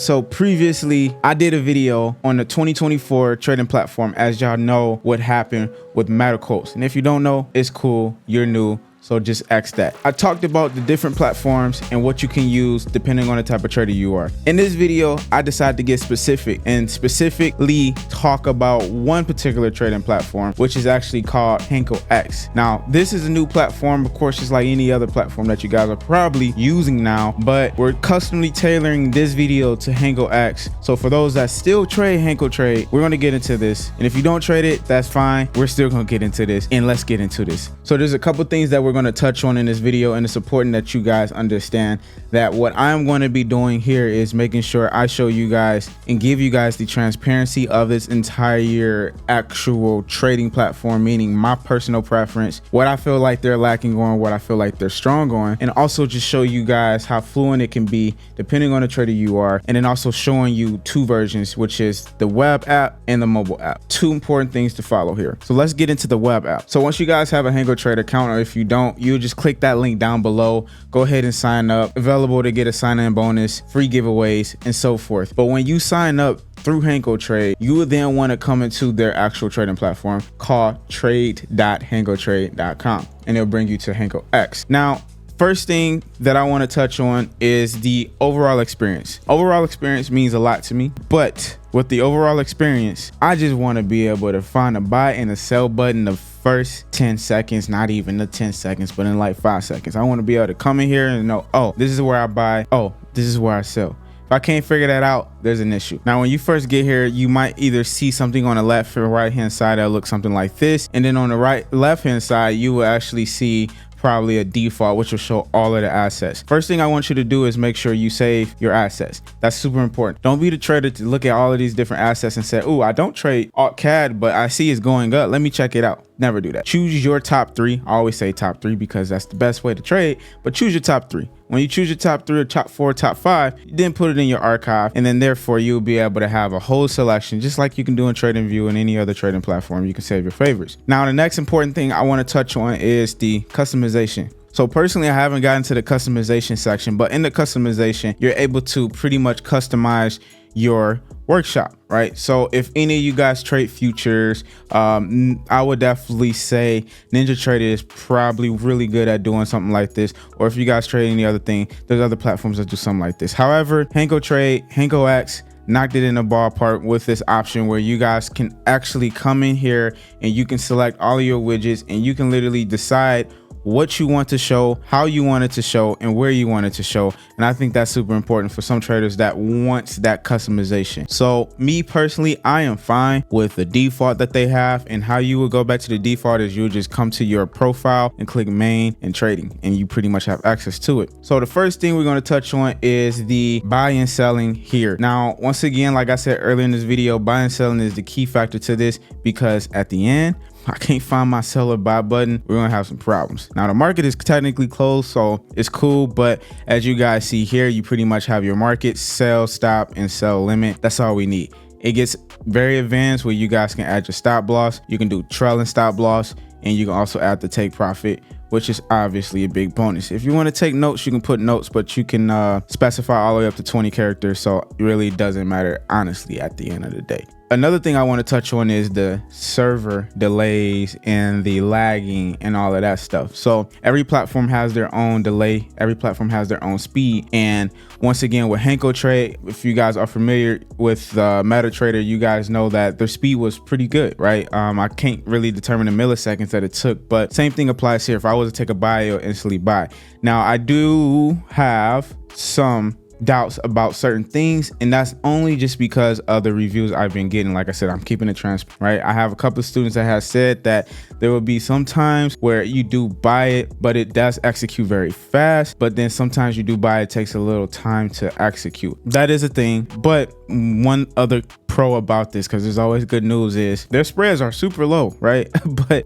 So previously I did a video on the 2024 trading platform, as y'all know what happened with HankoX. And if you don't know, it's cool, you're new, so just X that. I talked about the different platforms and what you can use depending on the type of trader you are. In this video, I decided to get specific and specifically talk about one particular trading platform, which is actually called HankoX. Now, this is a new platform, of course, just like any other platform that you guys are probably using now, but we're customly tailoring this video to HankoX. So for those that still trade Hankotrade, we're gonna get into this. And if you don't trade it, that's fine. We're still gonna get into this, and let's get into this. So there's a couple things that we're going to touch on in this video, and it's important that you guys understand that what I'm going to be doing here is making sure I show you guys and give you guys the transparency of this entire actual trading platform, meaning my personal preference, what I feel like they're lacking on, what I feel like they're strong on, and also just show you guys how fluent it can be depending on the trader you are, and then also showing you two versions, which is the web app and the mobile app. Two important things to follow here. So let's get into the web app. So once you guys have a Hankotrade account, or if you don't, you just click that link down below, go ahead and sign up. Available to get a sign-in bonus, free giveaways, and so forth. But when you sign up through Hankotrade, you would then want to come into their actual trading platform called trade.hankotrade.com, and it'll bring you to HankoX. Now, first thing that I want to touch on is the overall experience. Overall experience means a lot to me, but with the overall experience, I just want to be able to find a buy and a sell button the first 10 seconds, not even the 10 seconds, but in like 5 seconds. I want to be able to come in here and know, oh, this is where I buy. Oh, this is where I sell. If I can't figure that out, there's an issue. Now, when you first get here, you might either see something on the left or right hand side that looks something like this. And then on the left hand side, you will actually see probably a default, which will show all of the assets. First thing I want you to do is make sure you save your assets. That's super important. Don't be the trader to look at all of these different assets and say, oh, I don't trade 𝐒𝐃𝐑, but I see it's going up. Let me check it out. Never do that. Choose your top three. I always say top three because that's the best way to trade, but choose your top three. When you choose your top three or top four, top five, you then put it in your archive, and then therefore you'll be able to have a whole selection, just like you can do in TradingView and any other trading platform. You can save your favorites. Now, the next important thing I want to touch on is the customization. So personally, I haven't gotten to the customization section, but in the customization, you're able to pretty much customize your workshop, right? So if any of you guys trade futures, I would definitely say NinjaTrader is probably really good at doing something like this. Or if you guys trade any other thing, there's other platforms that do something like this. However, Hankotrade, HankoX knocked it in the ballpark with this option where you guys can actually come in here and you can select all of your widgets, and you can literally decide what you want to show, how you want it to show, and where you want it to show. And I think that's super important for some traders that wants that customization. So me personally, I am fine with the default that they have, and how you will go back to the default is you'll just come to your profile and click main and trading, and you pretty much have access to it. So the first thing we're going to touch on is the buy and selling here. Now, once again, like I said earlier in this video, buy and selling is the key factor to this, because at the end, I can't find my sell or buy button, we're gonna have some problems. Now, the market is technically closed, so it's cool, but as you guys see here, you pretty much have your market, sell, stop, and sell limit. That's all we need. It gets very advanced where you guys can add your stop loss, you can do trailing stop loss, and you can also add the take profit, which is obviously a big bonus. If you want to take notes, you can put notes, but you can specify all the way up to 20 characters, so it really doesn't matter, honestly, at the end of the day. Another thing I want to touch on is the server delays and the lagging and all of that stuff. So every platform has their own delay, every platform has their own speed. And once again, with Hankotrade, if you guys are familiar with MetaTrader, you guys know that their speed was pretty good, right? I can't really determine the milliseconds that it took, but same thing applies here. If I was to take a buy, it'll instantly buy. Now, I do have some doubts about certain things, and that's only just because of the reviews I've been getting. Like I said, I'm keeping it transparent, right? I have a couple of students that have said that there will be some times where you do buy it, but it does execute very fast, but then sometimes you do buy it takes a little time to execute. That is a thing. But one other pro about this, because there's always good news, is their spreads are super low, right? But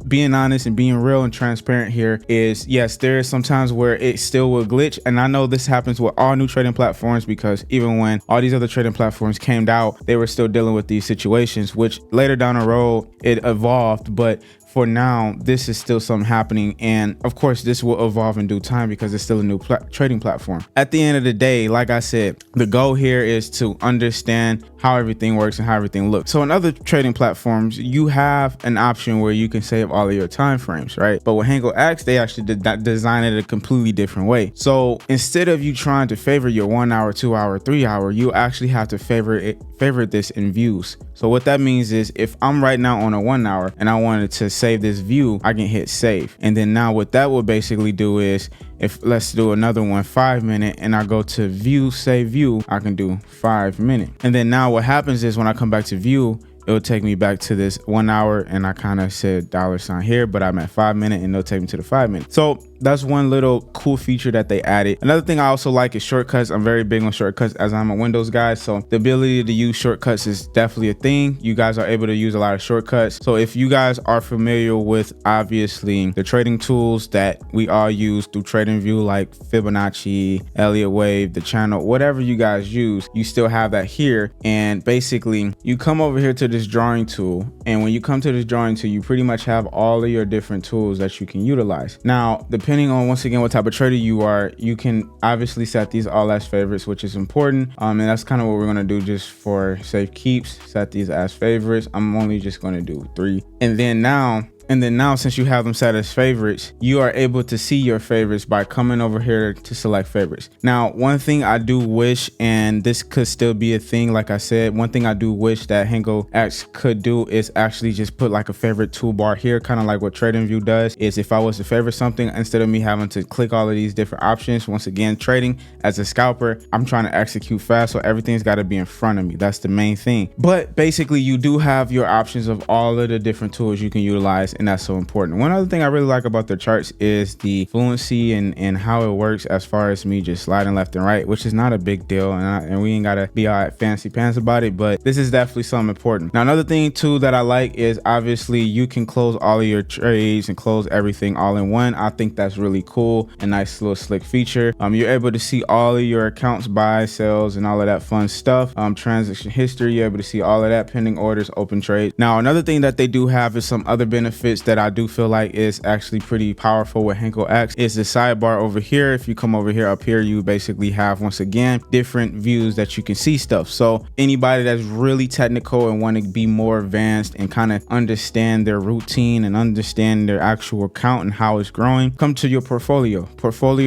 being honest and being real and transparent here is, yes, there is sometimes where it still will glitch, and I know this happens with all new trading platforms, because even when all these other trading platforms came out, they were still dealing with these situations, which later down the road it evolved. But for now, this is still something happening. And of course, this will evolve in due time because it's still a new trading platform. At the end of the day, like I said, the goal here is to understand how everything works and how everything looks. So in other trading platforms, you have an option where you can save all of your time frames, right? But with Hanko X, they actually design it a completely different way. So instead of you trying to favor your 1 hour, 2 hour, 3 hour, you actually have to favorite this in views. So what that means is if I'm right now on a 1 hour and I wanted to save this view, I can hit save. And then now what that will basically do is, if let's do another one 5 minute and I go to view, save view, I can do 5 minute. And then now what happens is when I come back to view, it will take me back to this 1 hour, and I kind of said $ here, but I'm at 5 minute and it'll take me to the 5 minute. So that's one little cool feature that they added. Another thing I also like is shortcuts. I'm very big on shortcuts as I'm a Windows guy. So the ability to use shortcuts is definitely a thing. You guys are able to use a lot of shortcuts. So if you guys are familiar with obviously the trading tools that we all use through TradingView, like Fibonacci, Elliott Wave, the channel, whatever you guys use, you still have that here. And basically you come over here to this drawing tool. And when you come to this drawing tool, you pretty much have all of your different tools that you can utilize. Now, depending on, once again, what type of trader you are, you can obviously set these all as favorites, which is important. And that's kind of what we're going to do just for safe keeps. Set these as favorites. I'm only just going to do 3. And then now, since you have them set as favorites, you are able to see your favorites by coming over here to select favorites. Now, one thing I do wish, and this could still be a thing, like I said, one thing I do wish that Hanko X could do is actually just put like a favorite toolbar here, kind of like what TradingView does, is if I was to favorite something, instead of me having to click all of these different options, once again, trading as a scalper, I'm trying to execute fast, so everything's got to be in front of me. That's the main thing. But basically, you do have your options of all of the different tools you can utilize, and that's so important. One other thing I really like about their charts is the fluency and how it works, as far as me just sliding left and right, which is not a big deal, and we ain't gotta be all fancy pants about it, but this is definitely something important. Now, another thing too that I like is obviously you can close all of your trades and close everything all in one. I think that's really cool, a nice little slick feature. You're able to see all of your accounts, buy, sells, and all of that fun stuff. Transaction history, you're able to see all of that, pending orders, open trades. Now, another thing that they do have is some other benefits that I do feel like is actually pretty powerful with Hanko X is the sidebar over here. If you come over here, up here, you basically have, once again, different views that you can see stuff. So anybody that's really technical and want to be more advanced and kind of understand their routine and understand their actual account and how it's growing, come to your portfolio.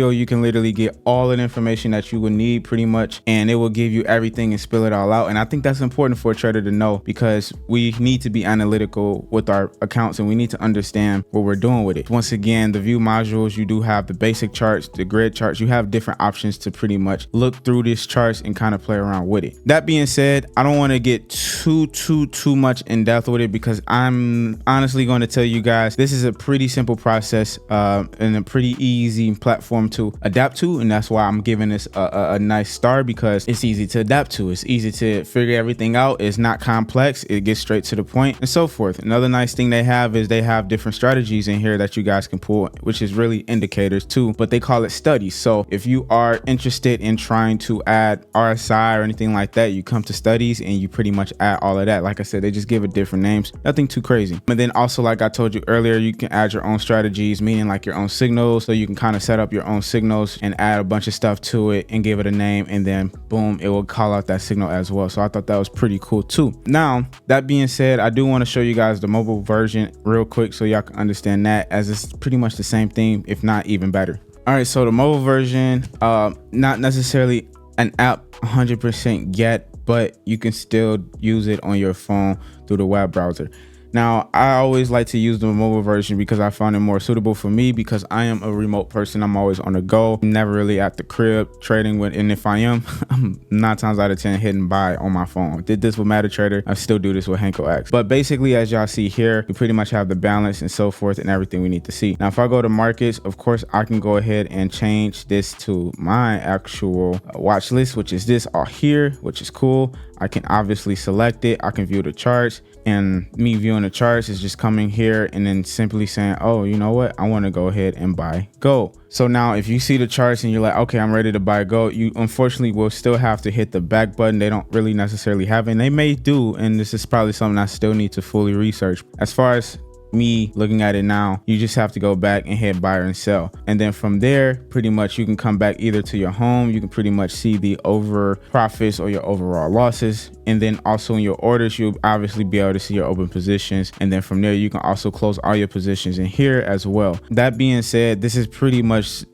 You can literally get all of the information that you would need pretty much, and it will give you everything and spill it all out. And I think that's important for a trader to know, because we need to be analytical with our accounts and we need to understand what we're doing with it. Once again, the view modules, you do have the basic charts, the grid charts, you have different options to pretty much look through these charts and kind of play around with it. That being said, I don't want to get too much in depth with it, because I'm honestly going to tell you guys this is a pretty simple process and a pretty easy platform to adapt to, and that's why I'm giving this a nice star, because it's easy to adapt to, it's easy to figure everything out, it's not complex, it gets straight to the point and so forth. Another nice thing they have is they have different strategies in here that you guys can pull, which is really indicators too, but they call it studies. So if you are interested in trying to add RSI or anything like that, you come to studies and you pretty much add all of that. Like I said, they just give it different names, nothing too crazy. But then also, like I told you earlier, you can add your own strategies, meaning like your own signals. So you can kind of set up your own signals and add a bunch of stuff to it and give it a name, and then boom, it will call out that signal as well. So I thought that was pretty cool too. Now, that being said, I do want to show you guys the mobile version real quick so y'all can understand that, as it's pretty much the same thing, if not even better. All right, so the mobile version, not necessarily an app 100% yet, but you can still use it on your phone through the web browser. Now, I always like to use the mobile version because I found it more suitable for me, because I am a remote person. I'm always on the go, never really at the crib trading with, and if I am, I'm 9 times out of 10 hitting buy on my phone. Did this with MetaTrader, I still do this with Hanko X. But basically, as y'all see here, we pretty much have the balance and so forth and everything we need to see. Now, if I go to markets, of course, I can go ahead and change this to my actual watch list, which is this all here, which is cool. I can obviously select it. I can view the charts, and me viewing the charts is just coming here and then simply saying, oh, you know what? I want to go ahead and buy gold. So now if you see the charts and you're like, okay, I'm ready to buy gold, you unfortunately will still have to hit the back button. They don't really necessarily have it, and they may do. And this is probably something I still need to fully research. As far as me looking at it now, you just have to go back and hit buy and sell. And then from there, pretty much you can come back either to your home. You can pretty much see the over profits or your overall losses. And then also in your orders, you'll obviously be able to see your open positions. And then from there, you can also close all your positions in here as well. That being said, this is pretty much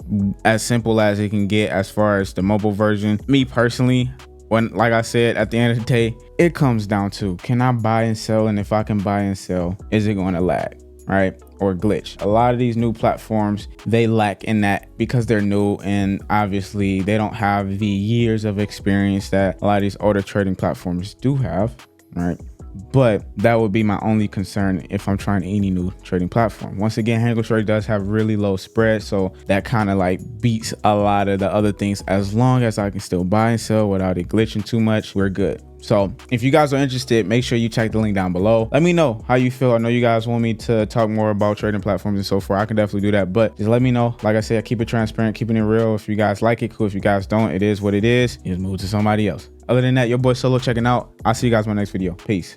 as simple as it can get as far as the mobile version. Me personally, like I said, at the end of the day, it comes down to, can I buy and sell? And if I can buy and sell, is it going to lag, right? Or glitch? A lot of these new platforms, they lack in that because they're new, and obviously they don't have the years of experience that a lot of these older trading platforms do have, right? But that would be my only concern if I'm trying any new trading platform. Once again, Hankotrade does have really low spread, so that kind of like beats a lot of the other things. As long as I can still buy and sell without it glitching too much, we're good. So if you guys are interested, make sure you check the link down below. Let me know how you feel. I know you guys want me to talk more about trading platforms and so forth. I can definitely do that, but just let me know. Like I said, I keep it transparent, keeping it real. If you guys like it, cool. If you guys don't, it is what it is. Just move to somebody else. Other than that, your boy Solo checking out. I'll see you guys in my next video. Peace.